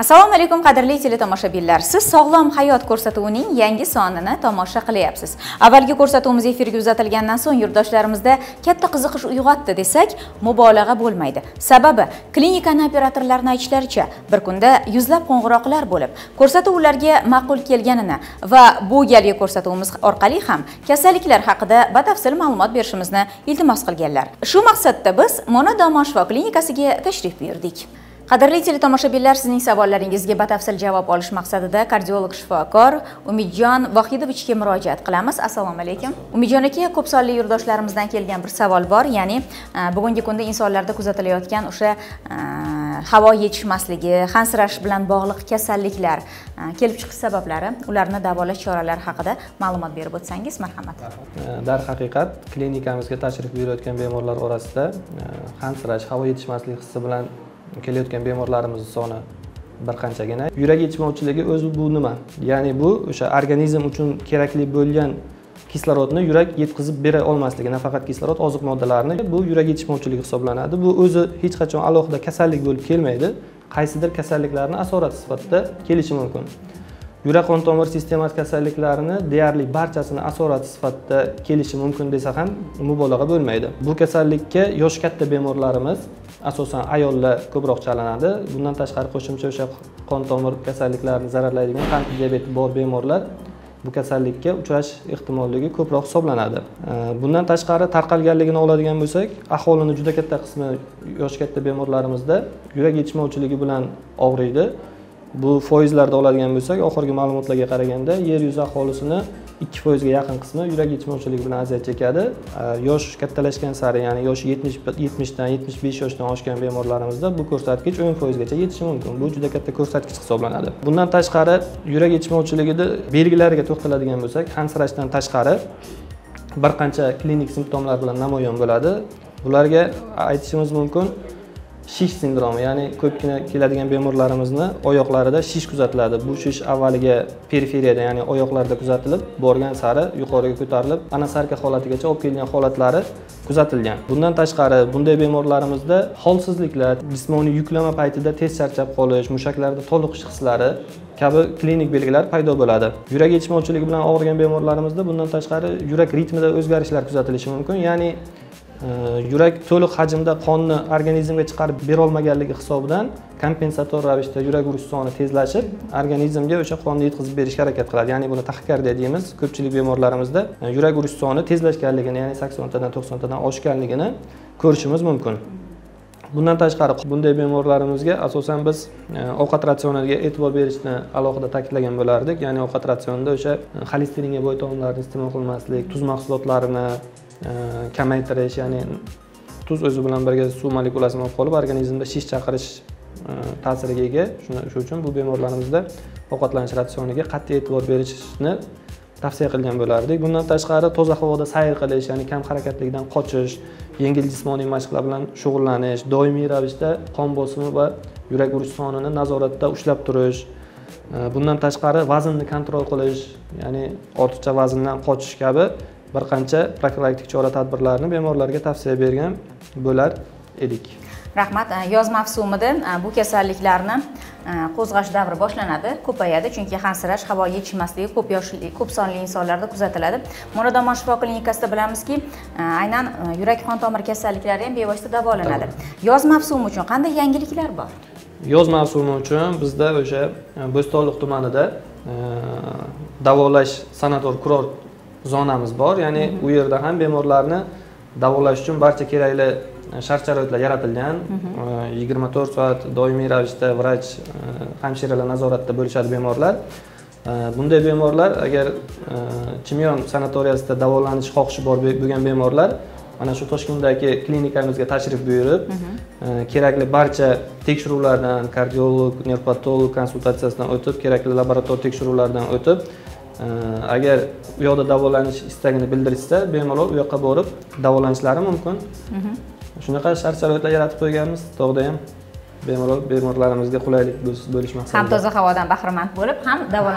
Assalomu alaykum qadrli teletomoshabinlar. Siz Sog'lom hayot ko'rsatuvining yangi sonini tomosha qilyapsiz. Avvalgi ko'rsatuvimiz efirga uzatilgandan so'ng yurtdoshlarimizda katta qiziqish uyg'otdi desak, mubolag'a bo'lmaydi. Sababi, klinikani operatorlarning aytishlaricha, bir kunda yuzlab qo'ng'iroqlar bo'lib, ko'rsatuv ularga ma'qul kelganini va bu galgi ko'rsatuvimiz orqali ham kasalliklar haqida batafsil ma'lumot berishimizni iltimos qilganlar. Shu maqsadda biz Monodomon shifo klinikasiga tashrif buyurdik. Qadrli teletomoshabinlar, sizning savollaringizga batafsil javob olish maqsadida kardiolog shifokor Umidjon Vohidovichga murojaat qilamiz. Assalomu alaykum. Umidjon aka, ko'p sonli yurtdoshlarimizdan kelgan bir savol bor, ya'ni bugungi kunda insonlarda kuzatilayotgan o'sha havo yetishmasligi, hansirash bilan bog'liq kasalliklar kelib chiqish sabablari, ularni davolash choralari haqida ma'lumot berib o'tsangiz, marhamat. Darhaqiqat, klinikamizga tashrif buyurayotgan bemorlar orasida hansirash, havo yetishmasligi hissi bilan kelayotgan bemorlarimiz soni bir qanchagina. Yurak yetishmovchiligi o'zi bu nima? Ya'ni bu o'sha organizm uchun kerakli bo'lgan kislorodni yurak yetkazib bera olmasligi, nafaqat kislorod, oziq moddalarni. Bu yurak yetishmovchiligi hisoblanadi. Bu o'zi hech qachon alohida kasallik bo'lib kelmaydi. Qaysidir kasalliklarning asorati sifatida kelishi mumkin. Yurak qon tomir sistemasi kasalliklarini deyarli barchasini asorati sifatida kelishi mumkin desa ham mubolag'a bo'lmaydi. Bu kasallikka yosh katta bemorlarimiz, asosan ayollar ko'proq chalinadi. Bundan tashqari qo'shimcha o'sha qon tomir kasalliklarini zararlaydigan qand diabeti bor bemorlar bu kasallikka uchrash ehtimolligi ko'proq hisoblanadi. Bundan tashqari tarqalganligini oladigan bo'lsak, aholining juda katta qismi yosh katta bemorlarimizda yurak yetishmovchiligi bilan og'riydi. Bu foizlarda oladigan bo'lsak, oxirgi ma'lumotlarga qaraganda yer yuzi aholisini 2% ga yaqin qismi yurak yetishmovchiligi bilan aziyat chekadi. Yosh kattalashgan sari, ya'ni yoshi 70 dan 75 yoshdan oshgan bemorlarimizda bu ko'rsatkich 10% gacha yetishi mumkin. Bu juda katta ko'rsatkich hisoblanadi. Bundan tashqari yurak yetishmovchiligida belgilariga to'xtaladigan bo'lsak, hansirashdan tashqari bir qancha klinik simptomlar bilan namoyon bo'ladi. Bularga aytishimiz mumkin shish sindromi, ya'ni ko'pgina keladigan bemorlarimizni oyoqlarida shish kuzatiladi. Bu shish avvaliga periferiyada, ya'ni oyoqlarda kuzatilib, borgan sari yuqoriga ko'tarilib, anasarka holatigacha olib kelgan holatlari kuzatilgan. Bundan tashqari bunday bemorlarimizda holsizliklar, jismoniy yuklama paytida tez charchab qolish, mushaklarda toliqish hislari kabi klinik belgilar paydo bo'ladi. Yurak yetishmovchiligi bilan og'rigan bemorlarimizda bundan tashqari yurak ritmida o'zgarishlar kuzatilishi mumkin, ya'ni yurak to'liq hajmda qonni organizmga chiqarib bera olmaganligi hisobidan kompensator ravishda yurak urish soni tezlashib, organizmga o'sha qonni yetkazib berishga harakat qiladi. Ya'ni buni taxikardiya deymiz. Ko'pchilik bemorlarimizda yurak urish soni tezlashganligini, ya'ni 80 tadan 90 tadan oshganligini ko'rishimiz mumkin. Bundan tashqari bunday bemorlarimizga asosan biz ovqat ratsioniga e'tibor berishni alohida ta'kidlagan bo'lardik. Ya'ni ovqat ratsionida o'sha xolesteringa boy taomlarni iste'mol qilmaslik, tuz mahsulotlarini kamaytirish, ya'ni tuz o'zi bilan birga suv molekulasini olib qolib organizmda shish chaqirish ta'siriga ega. Shuning uchun bu bemorlarimizda ovqatlanish ratsioniga qat'iy e'tibor berishni tavsiya qilgan bo'lardik. Bundan tashqari toza havoda sayr qilish, ya'ni kam harakatlikdan qochish, yengil jismoniy mashqlar bilan shug'ullanish, doimiy ravishda qon bosimi va yurak urish sonini nazoratda ushlab turish. Bundan tashqari vaznni kontrol qilish, ya'ni ortiqcha vazndan qochish kabi bir qancha profilaktik chora-tadbirlarni bemorlarga tavsiya bergan bo'lar edik. Rahmat. Yoz mavsumida bu kasalliklarni qo'zg'ash davri boshlanadi, ko'payadi, chunki hansirash, havo yetishmasligi ko'p sonli insonlarda kuzatiladi. Monodomon shifo klinikasida bilamizki, aynan yurak qon tomir kasalliklari ham bevosita davolanadi. Yoz mavsumi uchun qanday yangiliklar bor? Yoz mavsumi uchun bizda o'sha Bo'stonliq tumanida davolash sanator kurort zonamiz bor. Ya'ni u yerda ham bemorlarni davolash uchun barcha kerakli shart-sharoitlar yaratilgan. 24 soat doimiy ravishda vrach, hamshiralar nazoratda bo'lishadi bemorlar. Bunday bemorlar agar Chimyon sanatoriyasida davolanish xohishi bor bo'lgan bemorlar mana shu Toshkentdagi klinikamizga tashrif buyurib, kerakli barcha tekshiruvlardan, kardiolog, nevropatolog konsultatsiyasidan o'tib, kerakli laborator tekshiruvlardan o'tib, agar u yoqda davolanish istagini bildirishsa, bemalol u yoqqa borib davolanishlari mumkin. Shunaqa shart-sharoitlar yaratib qo'yganmiz. Tog'da ham bemalol bemorlarimizga qulaylik bo'lish maqsadida. Ham toza havodan bahramand bo'lib,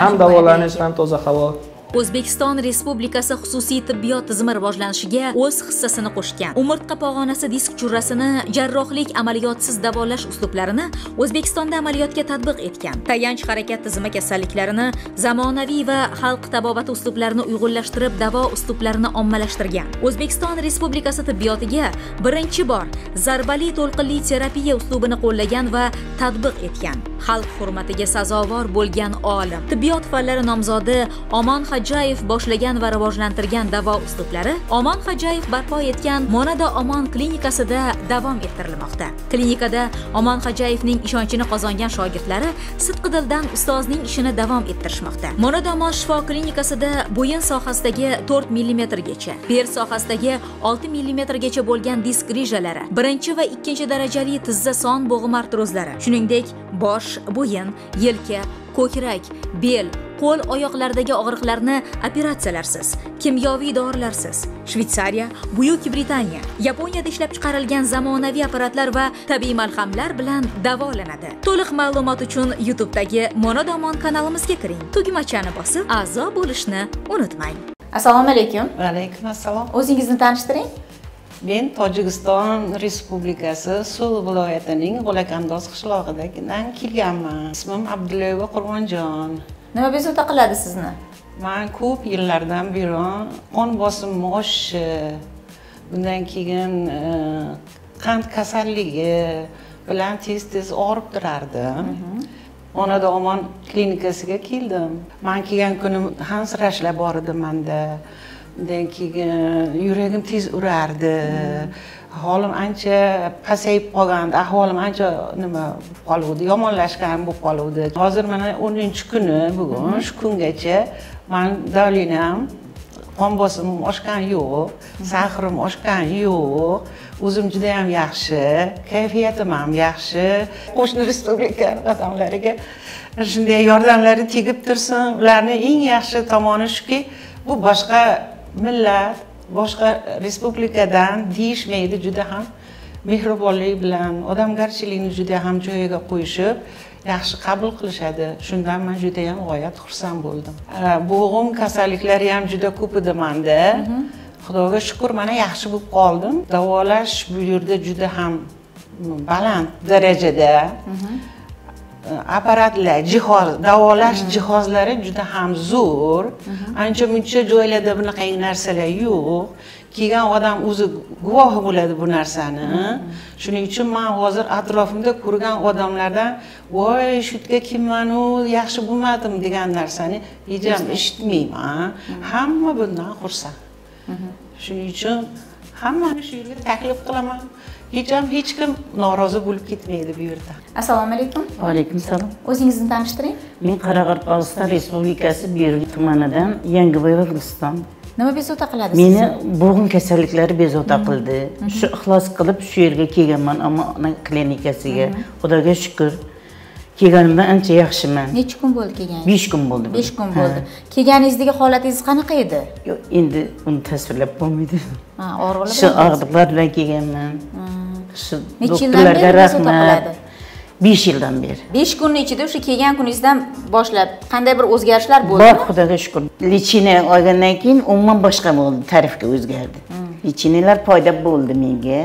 ham davolanish, ham toza havo O'zbekiston Respublikasi xususiy tibbiyot tizimi rivojlanishiga o'z hissasini qo'shgan. Umurtqa pog'onasi disk churrasini jarrohlik amaliyotsiz davolash uslublarini O'zbekistonda amaliyotga tatbiq etgan. Tayanch harakat tizimi kasalliklarini zamonaviy va xalq tabobati uslublarini uyg'unlashtirib, davo uslublarini ommalashtirgan. O'zbekiston Respublikasi tibbiyotiga birinchi bor zarbali to'lqinli terapiya uslubini qo'llagan va tatbiq etgan. Xalq hurmatiga sazovor bo'lgan olim, tibbiyot fanlari nomzodi Omon Xo'jayev boshlagan va rivojlantirgan davo uslublari Omon Xo'jayev barpo etgan Monada Omon klinikasida davom ettirilmoqda. Klinikada Omon Xo'jayevning ishonchini qozongan shogirdlari sidqidildan ustozning ishini davom ettirishmoqda. Monada Omon shifo klinikasida bo'yin sohasidagi 4 mm gacha, bel sohasidagi 6 mm gacha bo'lgan disk grijalari, birinchi va ikkinchi darajali tizza son bo'g'im artrozlari, shuningdek bosh, bo'yin, yelka, ko'krak, bel, qo'l oyoqlardagi og'riqlarni operatsiyalarsiz, kimyoviy dorilarsiz, Shvetsariya, Buyuk Britaniya, Yaponiyada ishlab chiqarilgan zamonaviy apparatlar va tabiiy malhamlar bilan davolanadi. To'liq ma'lumot uchun YouTube'dagi Monada Omon kanalimizga kiring. Tugmachani bosib, a'zo bo'lishni unutmang. Assalomu alaykum. Va alaykum assalom. O'zingizni tanishtiring. Men Tojikiston Respublikasi Suv viloyatining G'ulakandoz qishlog'idan kelganman. Ismim Abdullayeva Qurbonjon. Nima bezovta qiladi sizni? Men ko'p yillardan beri qon bosimim oshishi, bundan keyin qand kasalligi bilan tez og'rib turardim. Monada Omon klinikasiga keldim. Men kelgan kuni hansirashlar bor edi menda. Undan keyin yuragim tez urardi. Holim ancha pasayib qolgandi, ahvolim ancha nima qoluvdi, yomonlashgan bo'lib qoluvdi. Hozir mana 10-kuni bugun, shu kungacha men davolanam, qon bosimim oshgan yo'q, sahrim oshgan yo'q, o'zim juda ham yaxshi, kayfiyatim ham yaxshi. Qo'shni respublika odamlariga shunday yordamlari tegib tursin. Ularning eng yaxshi tomoni shuki, bu boshqa millat, boshqa respublikadan deyishmaydi, juda ham mehribonlik bilan, odamgarchilikni juda ham joyiga qo'yishib, yaxshi qabul qilishadi. Shundan men juda ham g'oyat xursand bo'ldim. Bo'g'im kasalliklari ham juda ko'p edi menda. Xudoga shukr, mana yaxshi bo'lib qoldim. Davolash bu yerda juda ham baland darajada. Apparatlar, davolash jihozlari juda ham zo'r. Ancha-muncha joylarda bunaqa narsalar yo'q. Kelgan odam o'zi guvohi bo'ladi bu narsani. Shuning uchun men hozir atrofimda ko'rgan odamlardan voy shu yerga kelmanu, yaxshi bo'lmadim degan narsani hech ham eshitmayman. Hamma bundan xursand. Shuning uchun hammani shu yerga taklif qilaman. Hech kim norozi bo'lib ketmaydi bu yerda. Assalomu alaykum. Va alaykum salom. O'zingizni tanishtiring. Men Qoraqalpog'iston Respublikasi Beruniy tumanidan Yangiboy va Guliston. Nima bezovta qiladi sizni? Meni bo'g'im kasalliklari bezovta qildi. Shu ixlos qilib shu yerga kelganman, ammo klinikasiga. Xudoga shukr. Kelganimdan ancha yaxshiman. Necha kun bo'ldi kelganingiz? 5 kun bo'ldi. 5 kun bo'ldi. Kelganingizdagi holatingiz qanaqa edi? Yo'q, endi uni tasvirlab bo'lmaydi. Ha, og'riqlar. Shu og'riqlar bilan kelganman. Shu necha yildan beri bezovta qiladi? 5 yildan beri. 5 kunning ichida o'sha kelgan kuningizdan boshlab qanday bir o'zgarishlar bo'ldi? Bor, Xudoga shukr. Lechina olgandan keyin umuman boshqa bo'ldi, tarifga o'zgardi. Lechinalar foyda bo'ldi menga.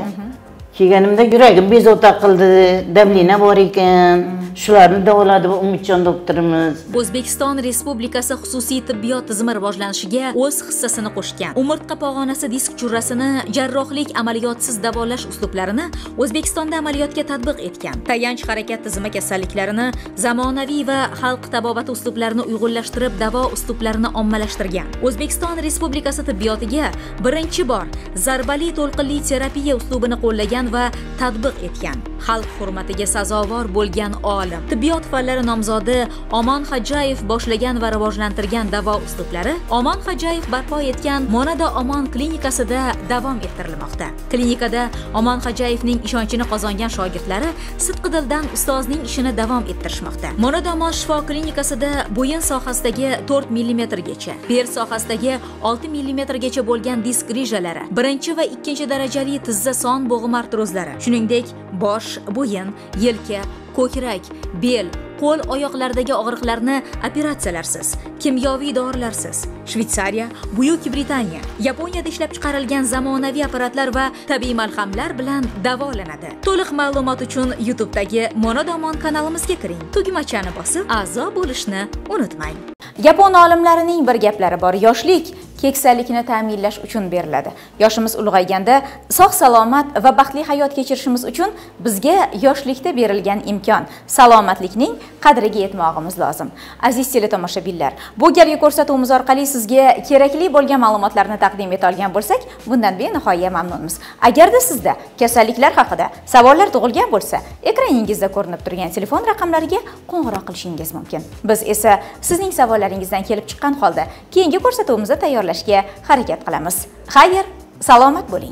Kelganimda yuragim bezovta qildi, davlina bor ekan. Shularni davoladi bu Umidjon doktorimiz. O'zbekiston Respublikasi xususiy tibbiyot tizimi rivojlanishiga o'z hissasini qo'shgan. Umurtqa pog'onasi disk churrasini jarrohlik amaliyotsiz davolash uslublarini O'zbekistonda amaliyotga tatbiq etgan. Tayanch harakat tizimi kasalliklarini zamonaviy va xalq tabobati uslublarini uyg'unlashtirib, davo uslublarini ommalashtirgan. O'zbekiston Respublikasi tibbiyotiga birinchi bor zarbali to'lqinli terapiya uslubini qo'llagan va tatbiq etgan. Xalq hurmatiga sazovor bo'lgan olim, tibbiyot fanlari nomzodi Omon Xo'jayev boshlagan va rivojlantirgan davo uslublari Omon Xo'jayev barpo etgan Monada Omon klinikasida davom ettirilmoqda. Klinikada Omon Xo'jayevning ishonchini qozongan shogirdlari sidqidildan ustozning ishini davom ettirishmoqda. Monada Omon shifo klinikasida bo'yin sohasidagi 4 mm gacha, bel sohasidagi 6 mm gacha bo'lgan disk grijalari, birinchi va ikkinchi darajali tizza son bo'g'im artrozlari, shuningdek bosh, bo'yin, yelka, ko'krak, bel, qo'l oyoqlardagi og'riqlarni operatsiyalarsiz, kimyoviy dorilarsiz, Shvetsariya, Buyuk Britaniya, Yaponiyada ishlab chiqarilgan zamonaviy apparatlar va tabiiy malhamlar bilan davolanadi. To'liq ma'lumot uchun YouTube'dagi Monodomon kanalimizga kiring. Tugmachani bosib, a'zo bo'lishni unutmang. Yapon olimlarining bir gaplari bor. Yoshlik keksalikni ta'minlash uchun beriladi. Yoshimiz ulg'ayganda sog'-salomat va baxtli hayot kechirishimiz uchun bizga yoshlikda berilgan imkon, salomatlikning qadriga yetmog'imiz lozim. Aziz teletomoshabinlar, bu galgi ko'rsatuvimiz orqali sizga kerakli bo'lgan ma'lumotlarni taqdim eta olgan bo'lsak, bundan benihoya mamnunmiz. Agarda sizda kasalliklar haqida savollar tug'ilgan bo'lsa, ekraningizda ko'rinib turgan telefon raqamlariga qo'ng'iroq qilishingiz mumkin. Biz esa sizning savollaringizdan kelib chiqqan holda keyingi ko'rsatuvimizni tayyorlashga harakat qilamiz. Xayr, salomat bo'ling.